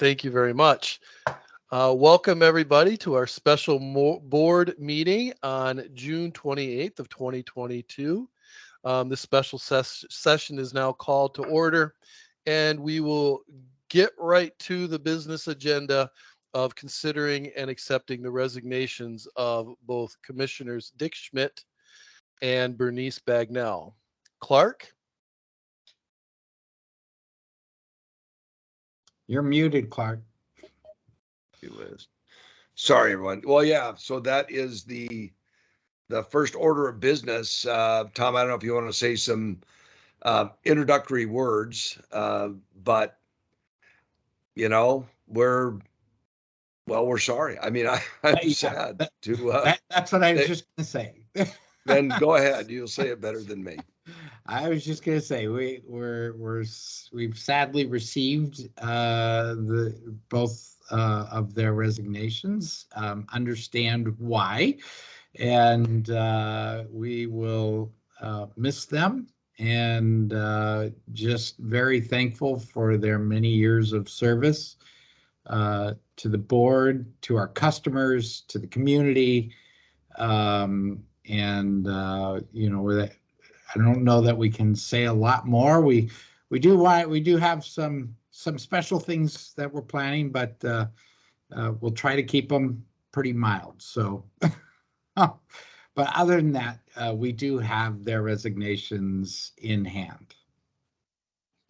Thank you very much. Welcome everybody to our special board meeting on June 28th of 2022. This special session is now called to order, and we will get right to the business agenda of considering and accepting the resignations of both Commissioners Dick Schmidt and Bernice Bagnell. Clark? You're muted, Clark. Sorry, everyone. Well, yeah, so that is the first order of business. Tom, I don't know if you want to say some introductory words, but we're sorry. I mean, I'm sad to. That's what I was just going to say. Then go ahead. You'll say it better than me. I was just going to say we've sadly received both of their resignations. Understand why, and we will miss them. And just very thankful for their many years of service to the board, to our customers, to the community. I don't know that we can say a lot more. We do have some special things that we're planning, but we'll try to keep them pretty mild. So, but other than that, we do have their resignations in hand.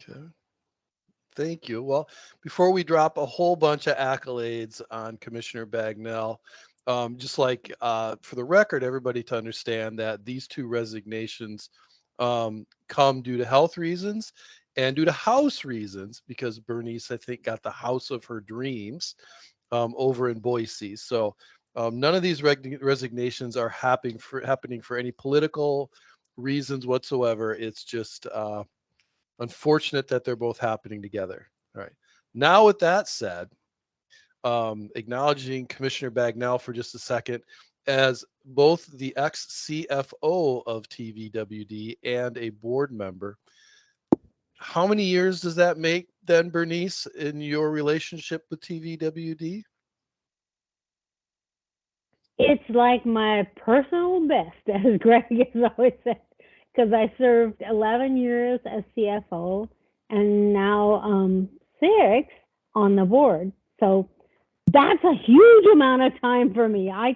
Okay. Thank you. Well, before we drop a whole bunch of accolades on Commissioner Bagnell, just like for the record, everybody to understand that these two resignations come due to health reasons and due to house reasons, because Bernice, I think, got the house of her dreams over in Boise. So none of these resignations are happening for any political reasons whatsoever. It's just unfortunate that they're both happening together. All right. Now, with that said, acknowledging Commissioner Bagnell for just a second as both the ex-CFO of TVWD and a board member. How many years does that make then, Bernice, in your relationship with TVWD? It's like my personal best, as Greg has always said, because I served 11 years as CFO and now 6 on the board. So that's a huge amount of time for me. I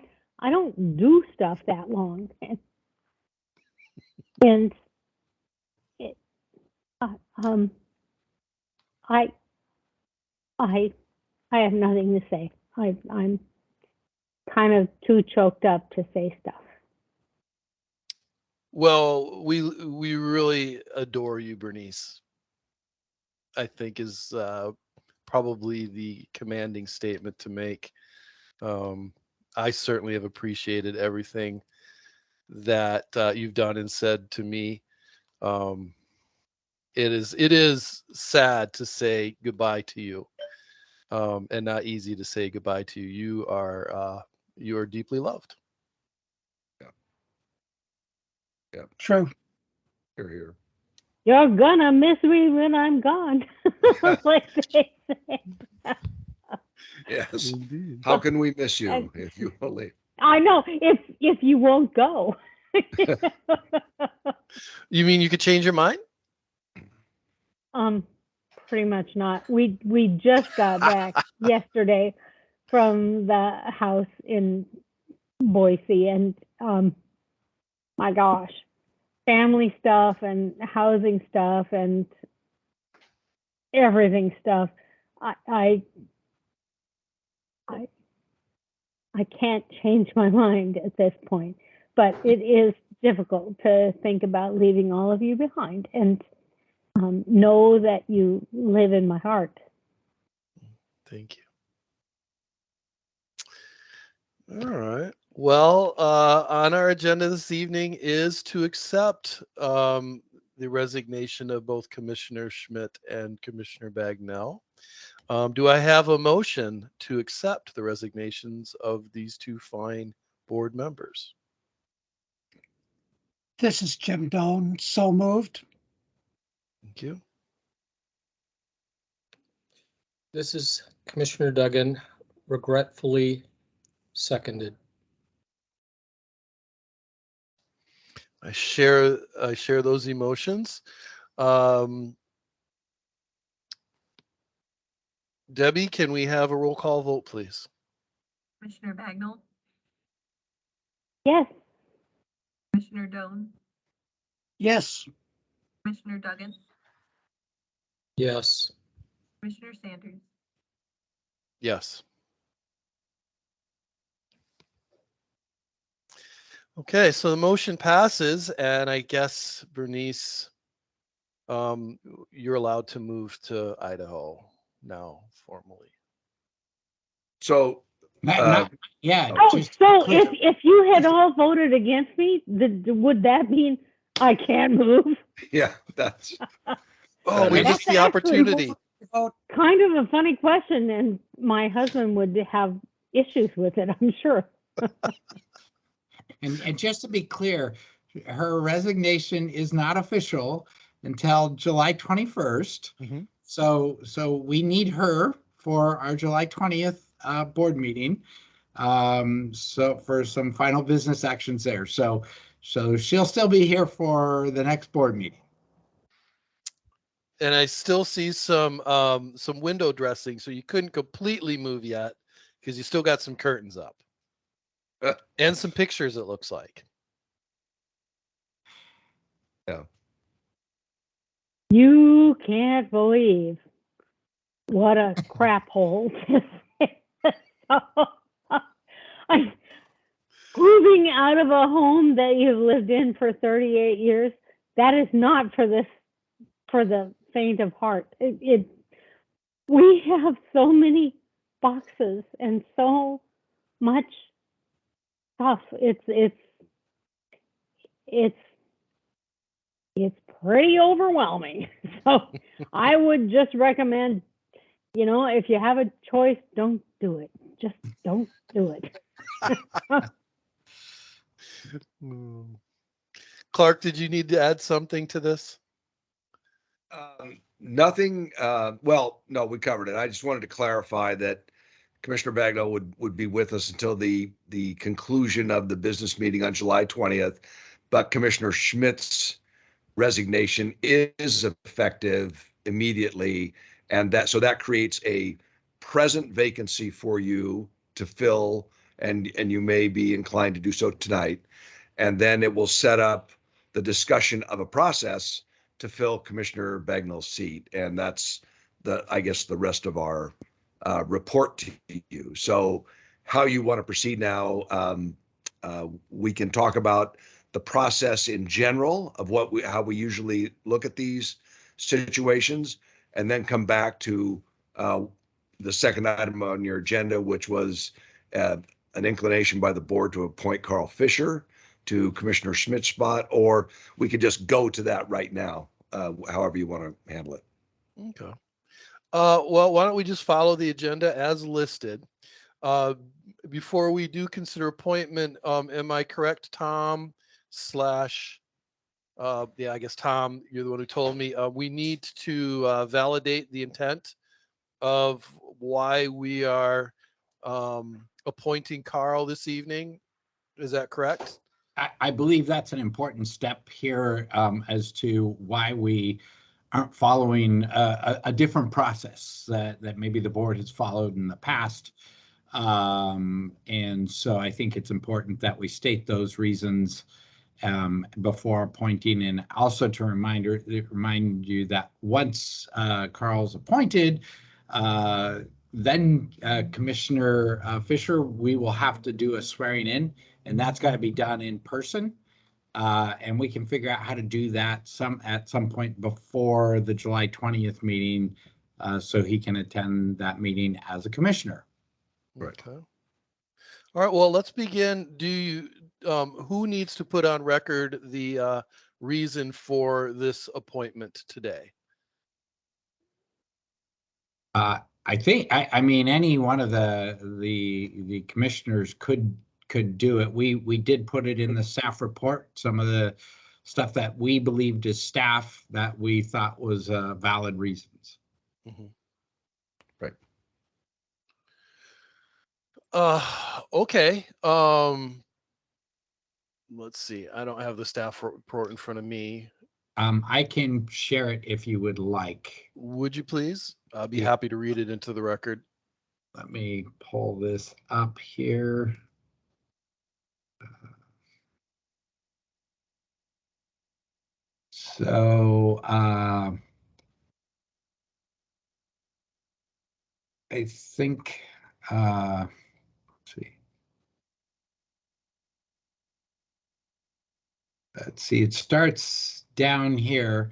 don't do stuff that long. And I have nothing to say. I'm kind of too choked up to say stuff. Well, we really adore you, Bernice, I think is probably the commanding statement to make. I certainly have appreciated everything that you've done and said to me. It is sad to say goodbye to you, and not easy to say goodbye to you. You are deeply loved. Yeah. True. Here. You're gonna miss me when I'm gone. Like they say. Yes. Indeed. How can we miss you if you will leave? I know, if you won't go. You mean you could change your mind? Pretty much not. We just got back yesterday from the house in Boise, and my gosh, family stuff and housing stuff and everything stuff. I can't change my mind at this point, but it is difficult to think about leaving all of you behind, and know that you live in my heart. Thank you. All right. Well, on our agenda this evening is to accept the resignation of both Commissioner Schmidt and Commissioner Bagnell. Do I have a motion to accept the resignations of these two fine board members? This is Jim Doan. So moved. Thank you. This is Commissioner Duggan, regretfully seconded. I share those emotions. Debbie, can we have a roll call vote, please? Commissioner Bagnell, Yes. Commissioner Doan, Yes. Commissioner Duggan, Yes. Commissioner Sanders. Yes. Okay, so the motion passes, and I guess, Bernice, you're allowed to move to Idaho now formally. So, Yeah. Oh, just to so be clear. if you had all voted against me, would that mean I can't move? yeah, that's, Oh, we That's missed the opportunity. Kind of a funny question, and my husband would have issues with it, I'm sure. And just to be clear, her resignation is not official until July 21st. Mhm. So we need her for our July 20th board meeting. So for some final business actions there. So she'll still be here for the next board meeting. And I still see some window dressing, so you couldn't completely move yet because you still got some curtains up and some pictures, it looks like. yeah. You can't believe what a crap hole this is. Moving out of a home that you've lived in for 38 years, that is not for the faint of heart. We have so many boxes and so much stuff. It's pretty overwhelming. So I would just recommend, if you have a choice, don't do it. Just don't do it. Clark, did you need to add something to this? Nothing. Well, no, we covered it. I just wanted to clarify that Commissioner Bagnell would be with us until the conclusion of the business meeting on July 20th, but Commissioner Schmidt's resignation is effective immediately, and that creates a present vacancy for you to fill, and you may be inclined to do so tonight, and then it will set up the discussion of a process to fill Commissioner Bagnell's seat, and that's I guess the rest of our report to you. So how you want to proceed now, we can talk about the process in general of how we usually look at these situations, and then come back to the second item on your agenda, which was an inclination by the board to appoint Carl Fisher to Commissioner Schmidt's spot, or we could just go to that right now, however you want to handle it. Okay. Well, why don't we just follow the agenda as listed? Before we do consider appointment, am I correct, Tom / yeah, I guess Tom, you're the one who told me we need to validate the intent of why we are appointing Carl this evening. Is that correct? I believe that's an important step here as to why we aren't following a different process that maybe the board has followed in the past. And so I think it's important that we state those reasons before appointing, and also to remind you that once Carl's appointed, then Commissioner Fisher, we will have to do a swearing in, and that's got to be done in person. And we can figure out how to do that at some point before the July 20th meeting, so he can attend that meeting as a commissioner. Right. Okay. All right. Well, let's begin. Who needs to put on record the reason for this appointment today? I think I mean any one of the commissioners could do it. We did put it in the staff report, some of the stuff that we believed as staff that we thought was valid reasons. Mm-hmm. Right. Okay. Let's see. I don't have the staff report in front of me. I can share it if you would like. Would you please? I'll be Yeah. happy to read it into the record. Let me pull this up here. So I think, let's see. Let's see, it starts down here.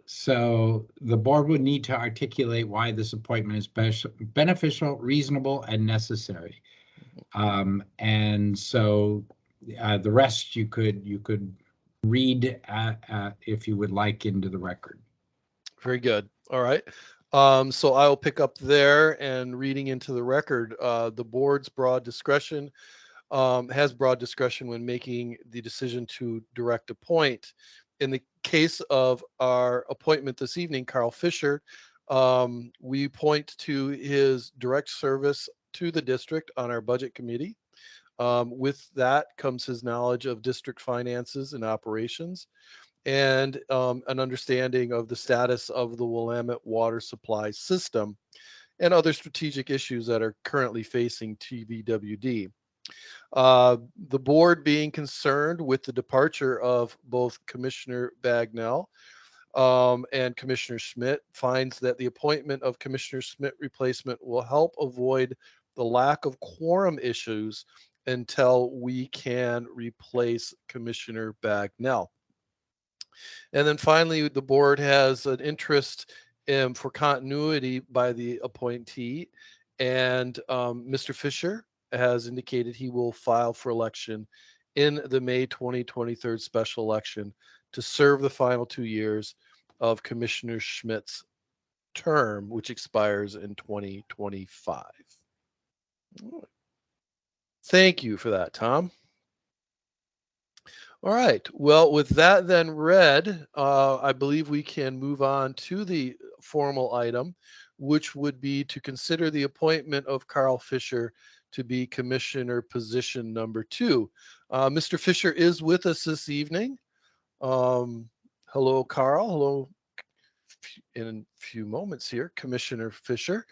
So the board would need to articulate why this appointment is beneficial, reasonable, and necessary. And so the rest you could read if you would like into the record. Very good. All right. So I will pick up there and reading into the record. The board's broad discretion has broad discretion when making the decision to direct appoint. In the case of our appointment this evening, Carl Fisher, we point to his direct service to the district on our budget committee. With that comes his knowledge of district finances and operations, and an understanding of the status of the Willamette water supply system and other strategic issues that are currently facing TVWD. The board being concerned with the departure of both Commissioner Bagnell and Commissioner Schmidt finds that the appointment of Commissioner Schmidt replacement will help avoid the lack of quorum issues until we can replace Commissioner Bagnell. And then finally, the board has an interest for continuity by the appointee. And Mr. Fisher has indicated he will file for election in the May 2023 special election to serve the final 2 years of Commissioner Schmidt's term, which expires in 2025. Thank you for that, Tom. All right. Well, with that then read, I believe we can move on to the formal item, which would be to consider the appointment of Carl Fisher to be Commissioner position number 2. Mr. Fisher is with us this evening. Hello, Carl. Hello. In a few moments here, Commissioner Fisher.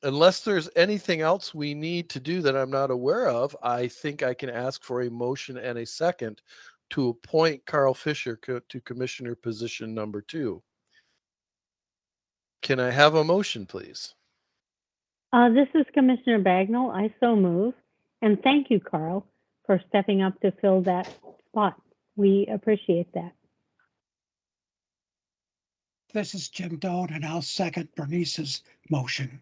Unless there's anything else we need to do that I'm not aware of, I think I can ask for a motion and a second to appoint Carl Fisher to Commissioner position number 2. Can I have a motion, please? This is Commissioner Bagnell. I so move. And thank you, Carl, for stepping up to fill that spot. We appreciate that. This is Jim Doan, and I'll second Bernice's motion.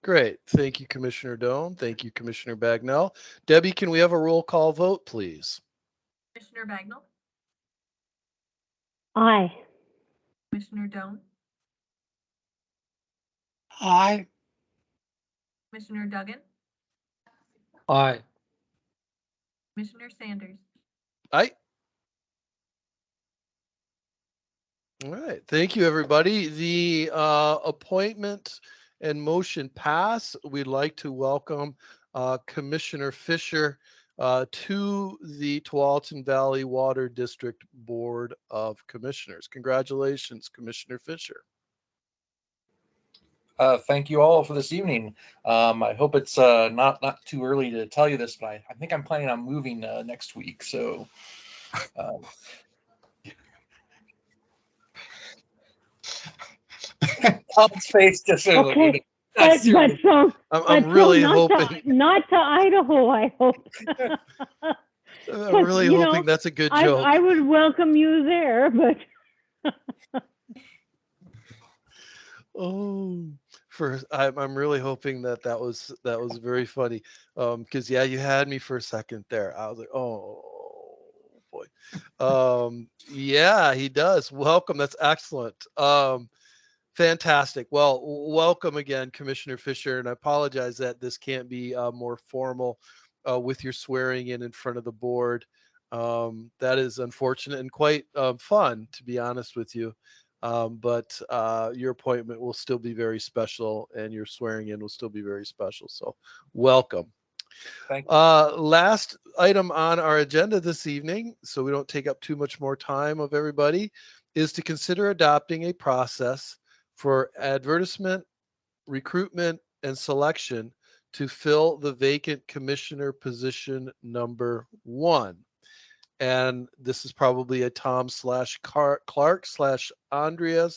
Great. Thank you, Commissioner Doan. Thank you, Commissioner Bagnell. Debbie, can we have a roll call vote, please? Commissioner Bagnell, Aye. Commissioner Doan, Aye. Commissioner Duggan, Aye. Commissioner Sanders. Aye. All right. Thank you, everybody. The appointment and motion pass. We'd like to welcome Commissioner Fisher to the Tualatin Valley Water District Board of Commissioners. Congratulations, Commissioner Fisher. Thank you all for this evening. I hope it's not too early to tell you this, but I think I'm planning on moving next week. So Tom's face just Okay. that's But I'm really hoping. Not to Idaho, I hope. I'm really hoping that's a good joke. I would welcome you there, but I'm really hoping that was very funny, because yeah, you had me for a second there. I was like, oh boy. Yeah, he does. Welcome. That's excellent. Fantastic. Well, welcome again, Commissioner Fisher, and I apologize that this can't be more formal with your swearing in front of the board. That is unfortunate and quite fun, to be honest with you. but your appointment will still be very special, and your swearing in will still be very special. So, welcome. Thank you. Last item on our agenda this evening, so we don't take up too much more time of everybody, is to consider adopting a process for advertisement, recruitment, and selection to fill the vacant commissioner position number 1. And this is probably a Tom / Clark / Andrea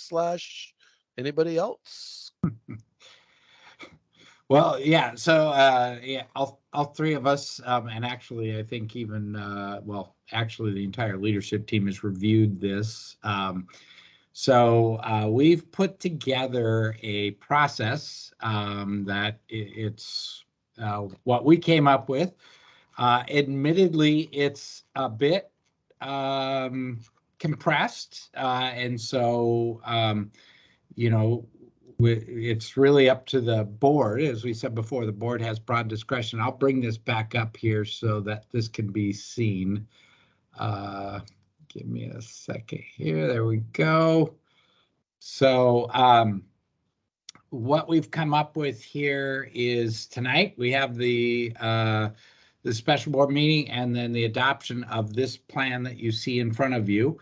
/ anybody else. Well, yeah. So, yeah, all three of us, and actually, I think even, well, actually, the entire leadership team has reviewed this. So we've put together a process that it's what we came up with. Admittedly, it's a bit compressed, and so you know, it's really up to the board. As we said before, the board has broad discretion. I'll bring this back up here so that this can be seen. Give me a second here. There we go. So what we've come up with here is tonight we have the special board meeting and then the adoption of this plan that you see in front of you.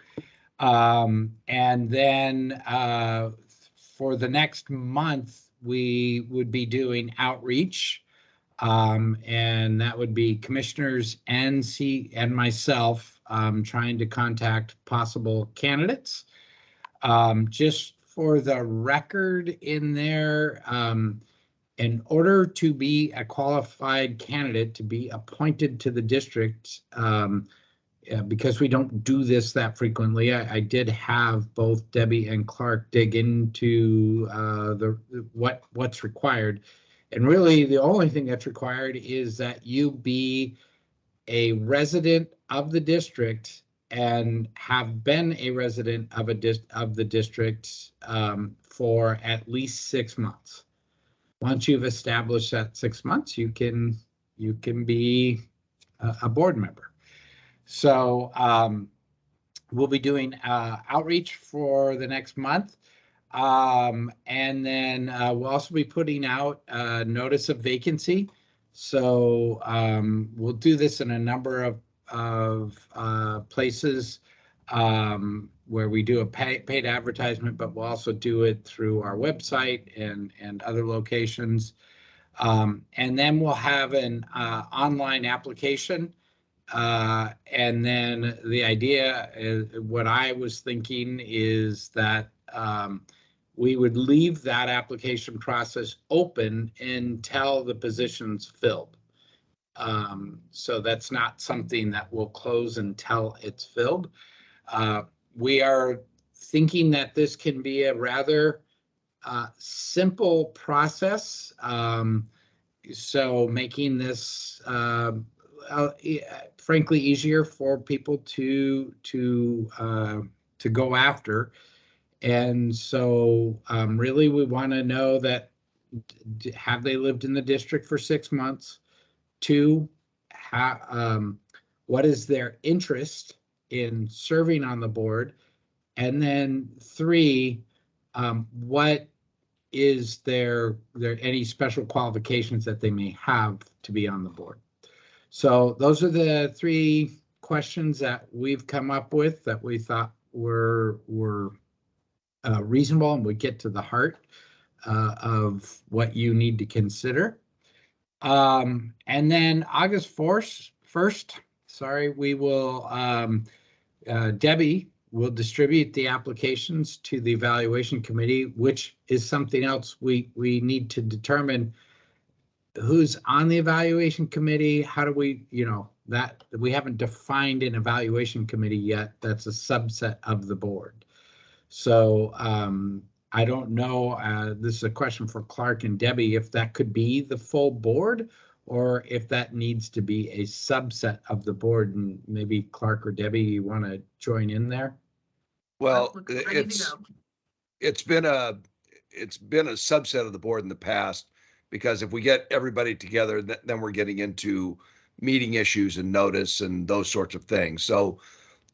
And then for the next month, we would be doing outreach. And that would be commissioners and myself trying to contact possible candidates. Just for the record in there, in order to be a qualified candidate to be appointed to the district, because we don't do this that frequently, I did have both Debbie and Clark dig into what's required. And really, the only thing that's required is that you be a resident of the district and have been a resident of the district for at least 6 months. Once you've established that 6 months, you can be a board member. So we'll be doing outreach for the next month. And then we'll also be putting out a notice of vacancy. So we'll do this in a number of places where we do a paid advertisement, but we'll also do it through our website and other locations. And then we'll have an online application. And then the idea is, what I was thinking is that we would leave that application process open until the position's filled. So that's not something that will close until it's filled. We are thinking that this can be a rather simple process. So making this frankly easier for people to go after. And so really we want to know that, have they lived in the district for 6 months? 2, what is their interest in serving on the board? And then 3, what is there any special qualifications that they may have to be on the board? So those are the 3 questions that we've come up with that we thought were reasonable and would get to the heart of what you need to consider. And then August 1st, we will, Debbie will distribute the applications to the evaluation committee, which is something else we need to determine who's on the evaluation committee. How do we, that we haven't defined an evaluation committee yet. That's a subset of the board. So I don't know, this is a question for Clark and Debbie, if that could be the full board or if that needs to be a subset of the board. And maybe Clark or Debbie, you want to join in there? Well, Ready to go. it's been a subset of the board in the past, because if we get everybody together, then we're getting into meeting issues and notice and those sorts of things. So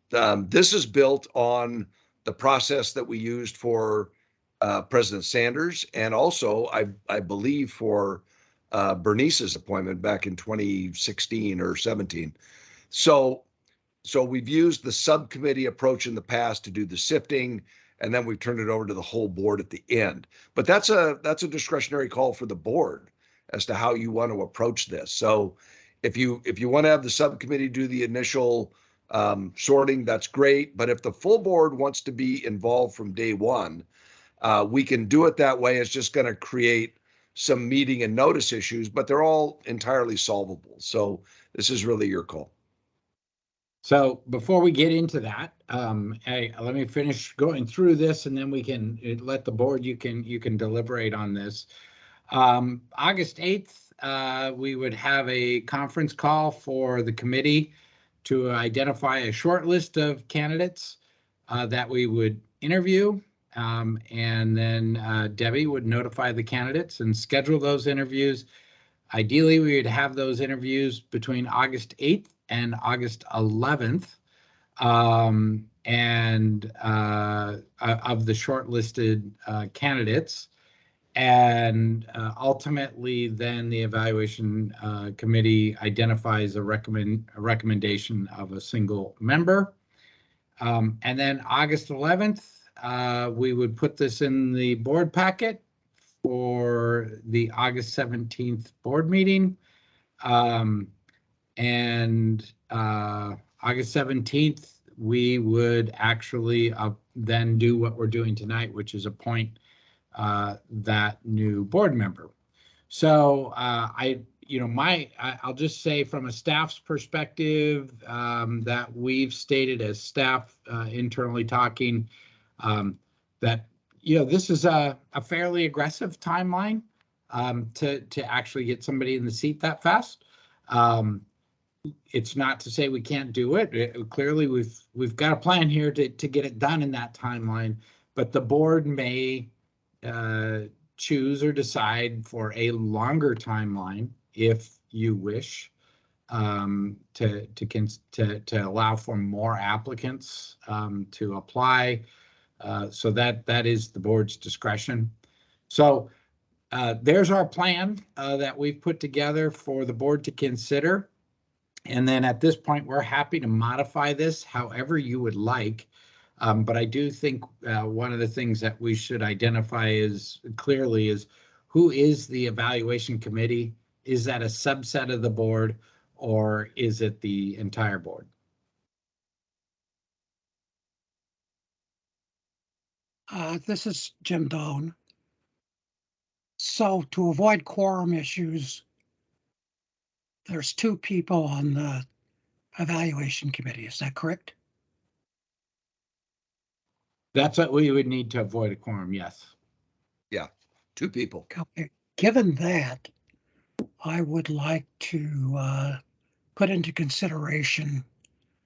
this is built on the process that we used for President Sanders, and also I believe for Bernice's appointment back in 2016 or 17. So we've used the subcommittee approach in the past to do the sifting, and then we've turned it over to the whole board at the end. But that's a discretionary call for the board as to how you want to approach this. So if you want to have the subcommittee do the initial sorting, that's great. But if the full board wants to be involved from day one, we can do it that way. It's just going to create some meeting and notice issues, but they're all entirely solvable. So this is really your call. So before we get into that, let me finish going through this, and then we can let the board, you can deliberate on this. August 8th, we would have a conference call for the committee to identify a short list of candidates that we would interview. And then Debbie would notify the candidates and schedule those interviews. Ideally, we would have those interviews between August 8th and August 11th, and of the shortlisted candidates. And ultimately, then the evaluation committee identifies a recommendation of a single member. And then August 11th, we would put this in the board packet for the August 17th board meeting. And August 17th, we would actually then do what we're doing tonight, which is appoint that new board member. So I'll just say from a staff's perspective, that we've stated as staff internally talking, that this is a fairly aggressive timeline to actually get somebody in the seat that fast. It's not to say we can't do it. Clearly, we've got a plan here to get it done in that timeline, but the board may choose or decide for a longer timeline if you wish, to allow for more applicants to apply. So that is the board's discretion. So there's our plan that we've put together for the board to consider. And then at this point, we're happy to modify this however you would like. But I do think one of the things that we should identify clearly is who is the evaluation committee? Is that a subset of the board, or is it the entire board? This is Jim Doan. So to avoid quorum issues, there's two people on the evaluation committee. Is that correct? That's what we would need to avoid a quorum, yes. Yeah, two people. Okay. Given that, I would like to put into consideration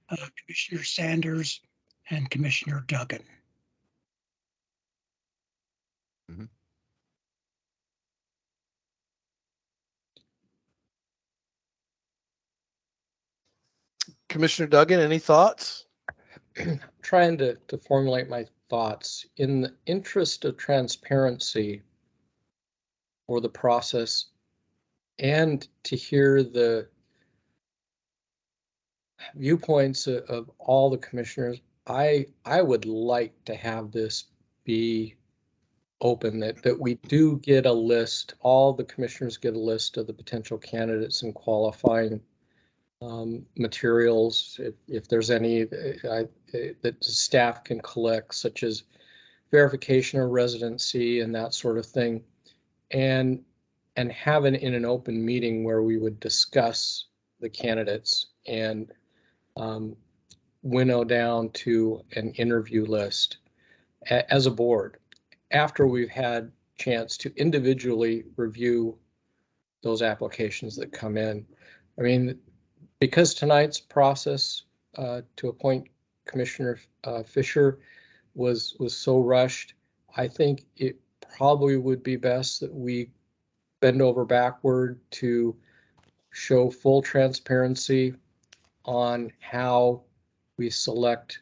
Commissioner Sanders and Commissioner Duggan. Mhm. Commissioner Duggan, any thoughts? Trying to formulate my thoughts in the interest of transparency for the process, and to hear the viewpoints of all the commissioners. I would like to have this be open, that we do get a list, all the commissioners get a list of the potential candidates and qualifying materials, if there's any that staff can collect, such as verification of residency and that sort of thing, and have it in an open meeting where we would discuss the candidates and winnow down to an interview list as a board after we've had chance to individually review those applications that come in. I mean, because tonight's process to appoint Commissioner Fisher was so rushed, I think it probably would be best that we bend over backward to show full transparency on how we select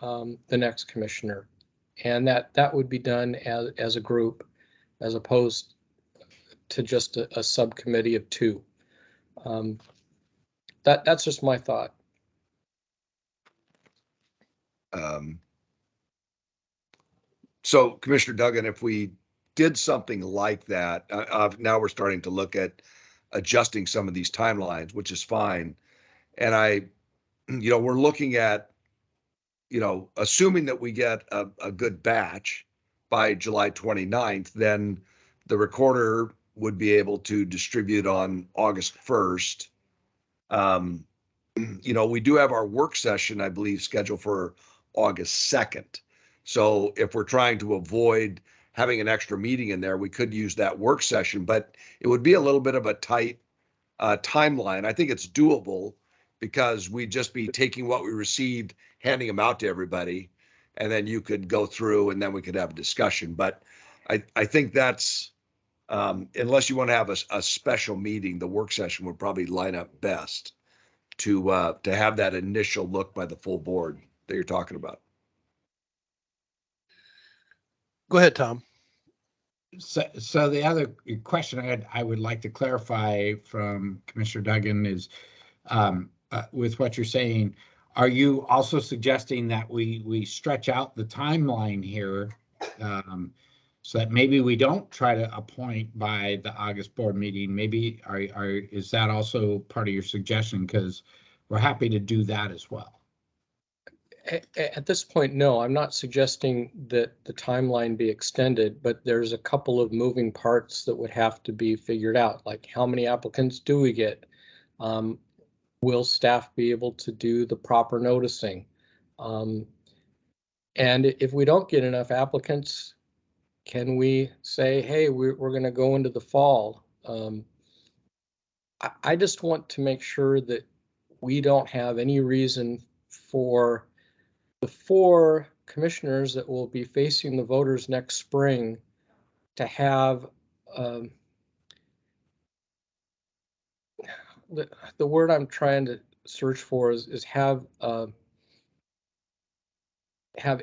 the next commissioner. And that would be done as a group, as opposed to just a subcommittee of two. That's just my thought. So Commissioner Duggan, if we did something like that, now we're starting to look at adjusting some of these timelines, which is fine. And we're looking at, assuming that we get a good batch by July 29th, then the recorder would be able to distribute on August 1st. We do have our work session, I believe, scheduled for August 2nd. So if we're trying to avoid having an extra meeting in there, we could use that work session, but it would be a little bit of a tight timeline. I think it's doable because we'd just be taking what we received, handing them out to everybody, and then you could go through and then we could have a discussion. But I think that's, unless you want to have a special meeting, the work session would probably line up best to have that initial look by the full board that you're talking about. Go ahead, Tom. So the other question I would like to clarify from Commissioner Duggan is, with what you're saying, are you also suggesting that we stretch out the timeline here, so that maybe we don't try to appoint by the August board meeting? Maybe is that also part of your suggestion? Because we're happy to do that as well. At this point, no, I'm not suggesting that the timeline be extended, but there's a couple of moving parts that would have to be figured out, like how many applicants do we get? Will staff be able to do the proper noticing? And if we don't get enough applicants, can we say, hey, we're going to go into the fall? I just want to make sure that we don't have any reason for the 4 commissioners that will be facing the voters next spring to have the word I'm trying to search for is have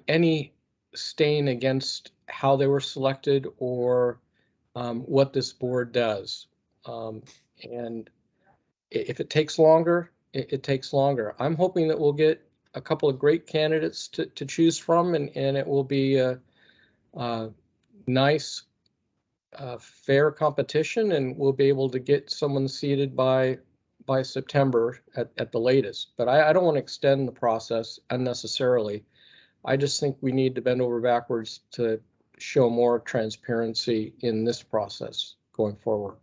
any stain against how they were selected or what this board does. And if it takes longer, it takes longer. I'm hoping that we'll get a couple of great candidates to choose from, and it will be a nice, fair competition, and we'll be able to get someone seated by September at the latest. But I don't want to extend the process unnecessarily. I just think we need to bend over backwards to show more transparency in this process going forward.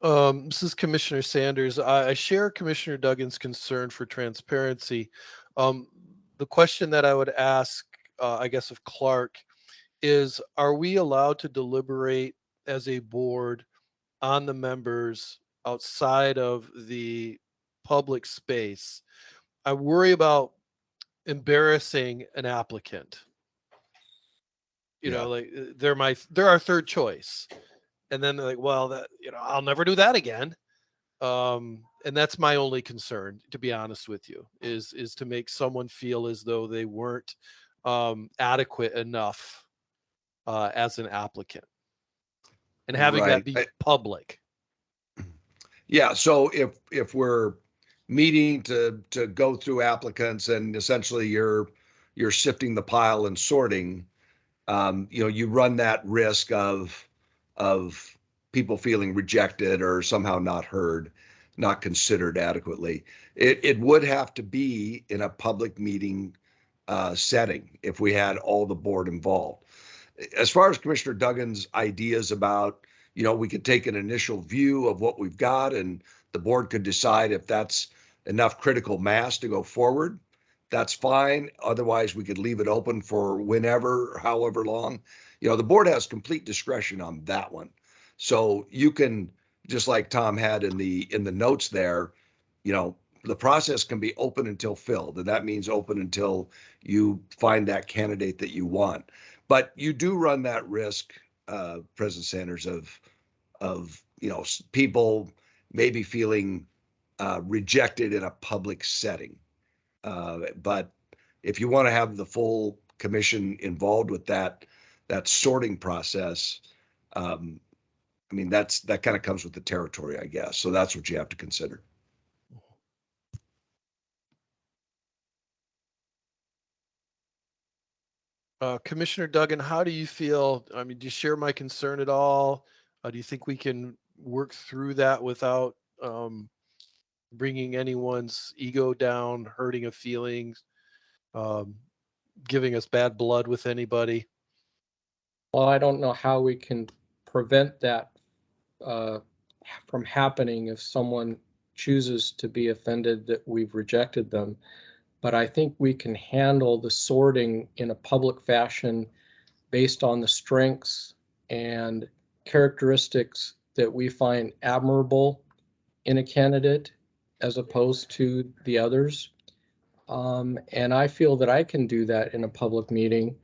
This is Commissioner Sanders. I share Commissioner Duggan's concern for transparency. The question that I would ask, I guess, of Clark is, are we allowed to deliberate as a board on the members outside of the public space? I worry about embarrassing an applicant. Like they're our third choice. And then they're like, well, I'll never do that again. And that's my only concern, to be honest with you, is to make someone feel as though they weren't adequate enough as an applicant, and having that be public. Yeah. So if we're meeting to go through applicants and essentially you're sifting the pile and sorting, you run that risk of people feeling rejected or somehow not heard, not considered adequately. It would have to be in a public meeting setting if we had all the board involved. As far as Commissioner Duggan's ideas about, we could take an initial view of what we've got and the board could decide if that's enough critical mass to go forward. That's fine. Otherwise, we could leave it open for whenever, however long. The board has complete discretion on that one. So you can, just like Tom had in the notes there, the process can be open until filled, and that means open until you find that candidate that you want. But you do run that risk, President Sanders, of people maybe feeling rejected in a public setting. But if you want to have the full commission involved with that sorting process, I mean, that kind of comes with the territory, I guess. So that's what you have to consider. Commissioner Duggan, how do you feel? I mean, do you share my concern at all? Do you think we can work through that without bringing anyone's ego down, hurting of feelings, um, giving us bad blood with anybody? Well, I don't know how we can prevent that from happening if someone chooses to be offended that we've rejected them. But I think we can handle the sorting in a public fashion based on the strengths and characteristics that we find admirable in a candidate as opposed to the others. And I feel that I can do that in a public meeting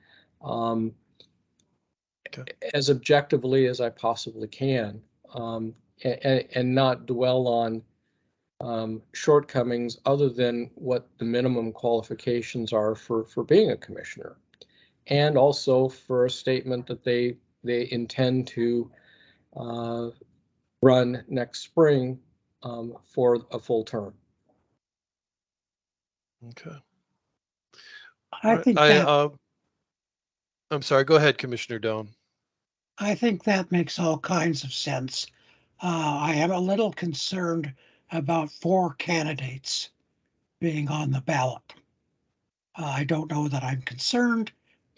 as objectively as I possibly can, and not dwell on shortcomings other than what the minimum qualifications are for being a commissioner, and also for a statement that they intend to run next spring for a full term. Okay. I think that I'm sorry. Go ahead, Commissioner Doan. I think that makes all kinds of sense. I am a little concerned about 4 candidates being on the ballot. I don't know that I'm concerned,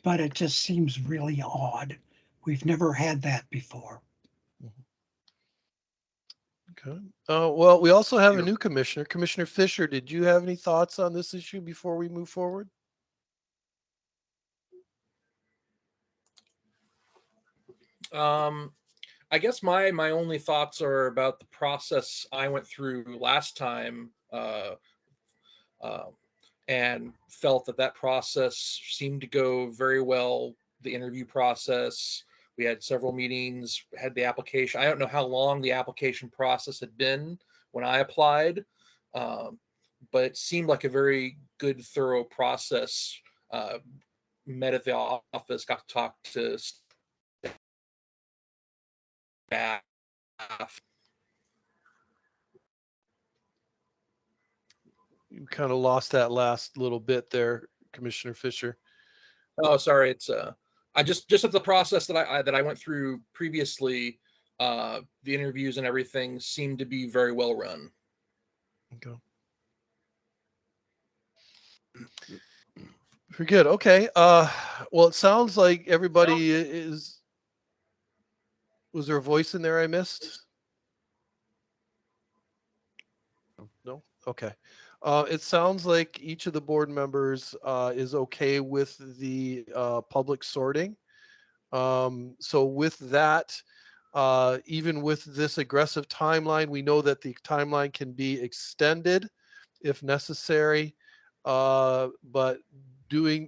but it just seems really odd. We've never had that before. Okay. Well, we also have a new commissioner, Commissioner Fisher. Did you have any thoughts on this issue before we move forward? I guess my only thoughts are about the process I went through last time, and felt that process seemed to go very well. The interview process, we had several meetings, had the application. I don't know how long the application process had been when I applied, but it seemed like a very good, thorough process. Met at the office, got to talk to staff. You kind of lost that last little bit there, Commissioner Fisher. Oh, sorry. It's I just at the process that I went through previously, the interviews and everything seemed to be very well run. Okay. Very good. Okay. Well, it sounds like everybody is. Was there a voice in there I missed? No. Okay. It sounds like each of the board members is okay with the public sorting. So with that, even with this aggressive timeline, we know that the timeline can be extended if necessary. But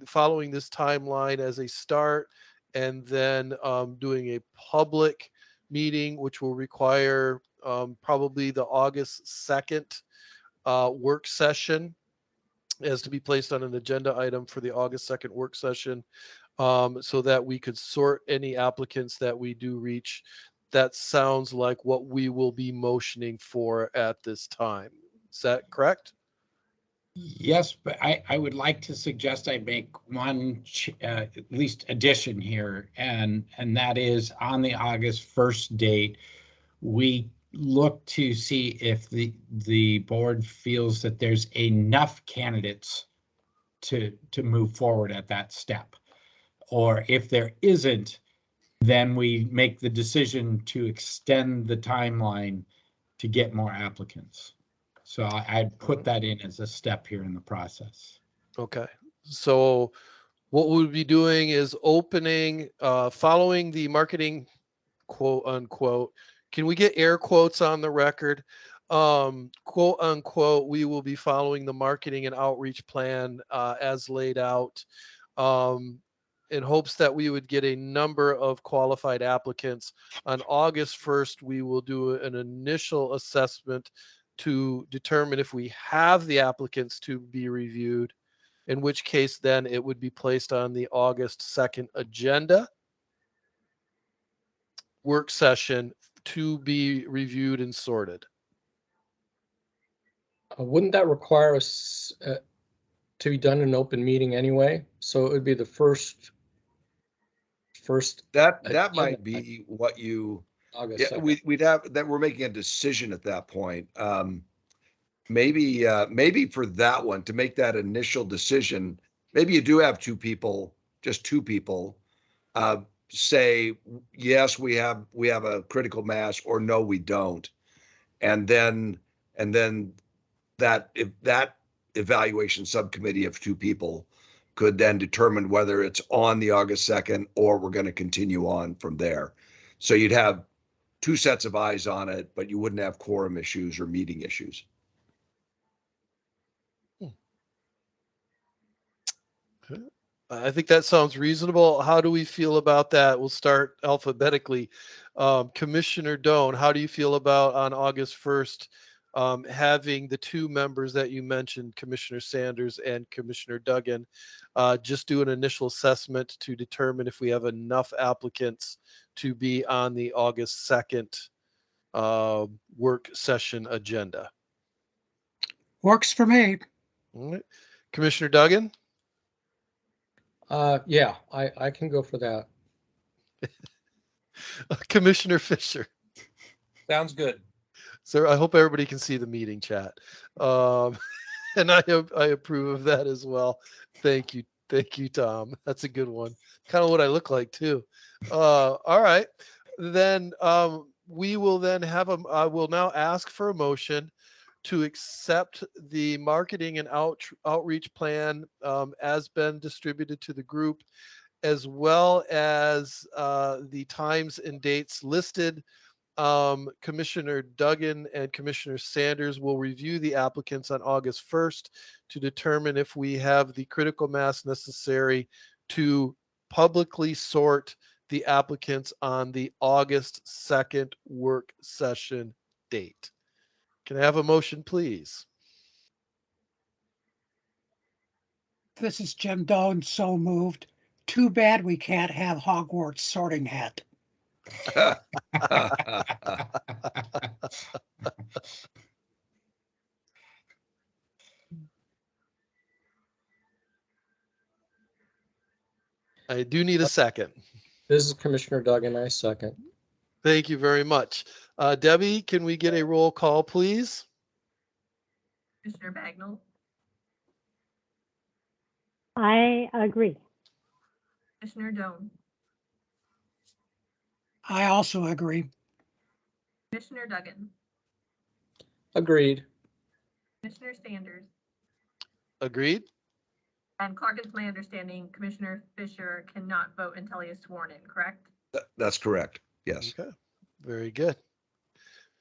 following this timeline as a start, and then doing a public meeting, which will require probably the August 2nd work session, as to be placed on an agenda item for the August 2nd work session, so that we could sort any applicants that we do reach. That sounds like what we will be motioning for at this time. Is that correct? Yes, but I would like to suggest I make one at least addition here, and that is on the August 1st date, we look to see if the board feels that there's enough candidates to move forward at that step. Or if there isn't, then we make the decision to extend the timeline to get more applicants. So I'd put that in as a step here in the process. Okay. So what we'll be doing is opening, following the marketing, quote unquote. Can we get air quotes on the record? Quote unquote, we will be following the marketing and outreach plan as laid out, in hopes that we would get a number of qualified applicants. On August 1st, we will do an initial assessment to determine if we have the applicants to be reviewed, in which case then it would be placed on the August 2nd agenda work session to be reviewed and sorted. Wouldn't that require us to be done in an open meeting anyway? So it would be the first That agenda might be what you, August yeah, 2nd. we'd have that. We're making a decision at that point. Maybe for that one to make that initial decision, maybe you do have just two people, say yes, we have a critical mass, or no, we don't, and then that if that evaluation subcommittee of two people could then determine whether it's on the August 2nd or we're going to continue on from there. So you'd have two sets of eyes on it, but you wouldn't have quorum issues or meeting issues. I think that sounds reasonable. How do we feel about that? We'll start alphabetically. Commissioner Doan, how do you feel about on August 1st having the two members that you mentioned, Commissioner Sanders and Commissioner Duggan, just do an initial assessment to determine if we have enough applicants to be on the August 2nd work session agenda? Works for me. All right. Commissioner Duggan? Yeah, I can go for that. Commissioner Fisher? Sounds good. So I hope everybody can see the meeting chat. And I approve of that as well. Thank you. Thank you, Tom. That's a good one. Kind of what I look like too. All right. Then we will then I will now ask for a motion to accept the marketing and outreach plan as been distributed to the group, as well as the times and dates listed. Commissioner Duggan and Commissioner Sanders will review the applicants on August 1st to determine if we have the critical mass necessary to publicly sort the applicants on the August 2nd work session date. Can I have a motion, please? This is Jim Doan, so moved. Too bad we can't have Hogwarts sorting hat. I do need a second. This is Commissioner Duggan. I second. Thank you very much. Debbie, can we get a roll call, please? Commissioner Bagnell, I agree. Commissioner Doan, I also agree. Commissioner Duggan, Agreed. Commissioner Sanders, Agreed? and Clark, it's my understanding Commissioner Fisher cannot vote until he is sworn in, correct? That's correct. Yes. Okay, very good.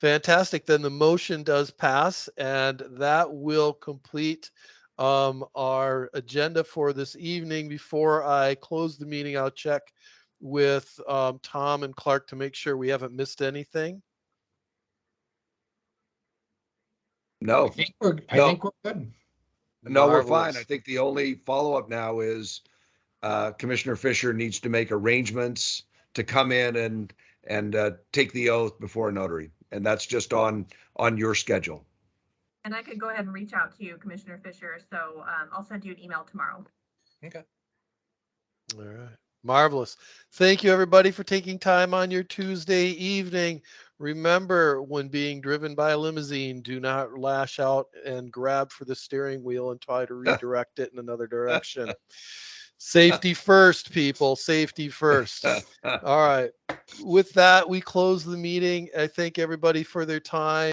Fantastic. Then the motion does pass, and that will complete our agenda for this evening. Before I close the meeting, I'll check with Tom and Clark to make sure we haven't missed anything. No, I think we're good. no, we're fine. Marvelous. I think the only follow-up now is Commissioner Fisher needs to make arrangements to come in and take the oath before a notary. And that's just on your schedule. And I could go ahead and reach out to you, Commissioner Fisher, so I'll send you an email tomorrow. Okay. All right. Marvelous. Thank you, everybody, for taking time on your Tuesday evening. Remember, when being driven by a limousine, do not lash out and grab for the steering wheel and try to redirect it in another direction. Safety first, people. Safety first. All right. With that, we close the meeting. I thank everybody for their time.